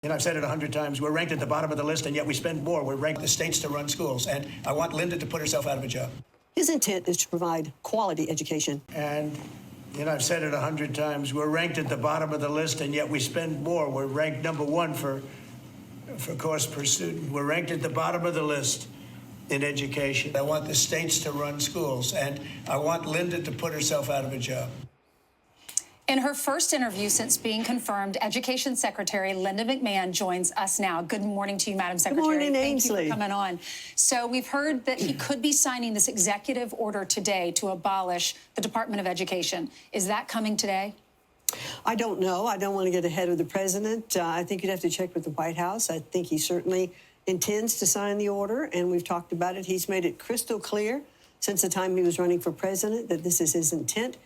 I've said it 100 times, we're ranked at the bottom of the list, and yet we spend more. We're ranked the states to run schools, and I want Linda to put herself out of a job. His intent is to provide quality education. And, I've said it 100 times, we're ranked at the bottom of the list, and yet we spend more. We're ranked number one for cost per student. We're ranked at the bottom of the list in education. I want the states to run schools, and I want Linda to put herself out of a job. In her first interview since being confirmed, Education Secretary Linda McMahon joins us now. Good morning to you, Madam Secretary. Good morning, Ainsley. Thank you for coming on. So we've heard that he could be signing this executive order today to abolish the Department of Education. Is that coming today? I don't know. I don't want to get ahead of the president. I think you'd have to check with the White House. I think he certainly intends to sign the order, and we've talked about it. He's made it crystal clear since the time he was running for president that this is his intent.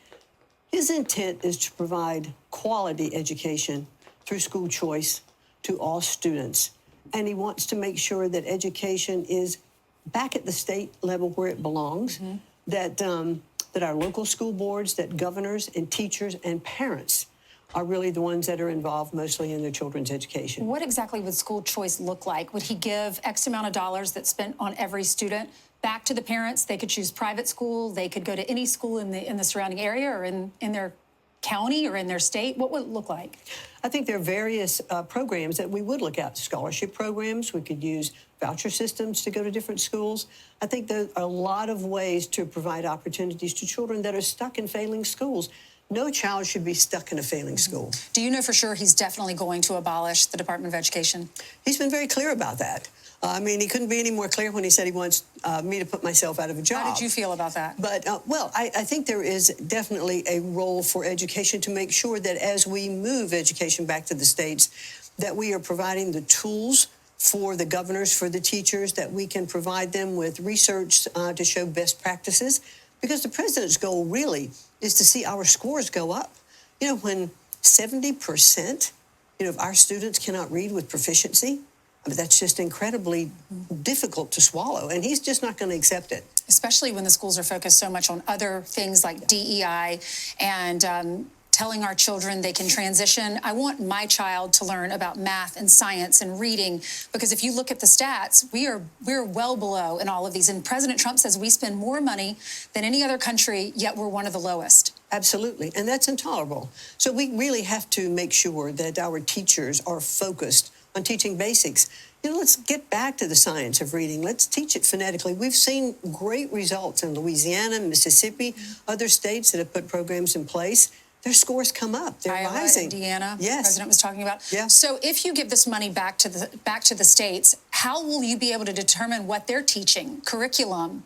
His intent is to provide quality education through school choice to all students. And he wants to make sure that education is back at the state level where it belongs, that our local school boards, that governors and teachers and parents are really the ones that are involved mostly in their children's education. What exactly would school choice look like? Would he give X amount of dollars that's spent on every student back to the parents? They could choose private school. They could go to any school in the surrounding area or in their county or in their state. What would it look like? I think there are various programs that we would look at. Scholarship programs. We could use voucher systems to go to different schools. I think there are a lot of ways to provide opportunities to children that are stuck in failing schools. No child should be stuck in a failing school. Do you know for sure he's definitely going to abolish the Department of Education? He's been very clear about that. I mean, he couldn't be any more clear when he said he wants me to put myself out of a job. How did you feel about that? But, well, I think there is definitely a role for education to make sure that as we move education back to the states, that we are providing the tools for the governors, for the teachers, that we can provide them with research to show best practices. Because the president's goal really is to see our scores go up. When 70%, of our students cannot read with proficiency, I mean, that's just incredibly difficult to swallow, and he's just not going to accept it. Especially when the schools are focused so much on other things like DEI and telling our children they can transition. I want my child to learn about math and science and reading, because if you look at the stats, we're well below in all of these. And President Trump says we spend more money than any other country, yet we're one of the lowest. Absolutely, and that's intolerable. So we really have to make sure that our teachers are focused on teaching basics. Let's get back to the science of reading. Let's teach it phonetically. We've seen great results in Louisiana, Mississippi, other states that have put programs in place. Their scores come up. They're Iowa, rising. Indiana, yes. The president was talking about. Yeah. So if you give this money back to the states, how will you be able to determine what they're teaching, curriculum?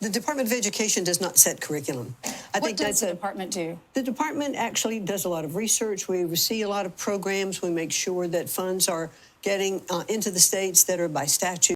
The Department of Education does not set curriculum. What does the department do? The department actually does a lot of research. We oversee a lot of programs. We make sure that funds are getting into the states that are by statute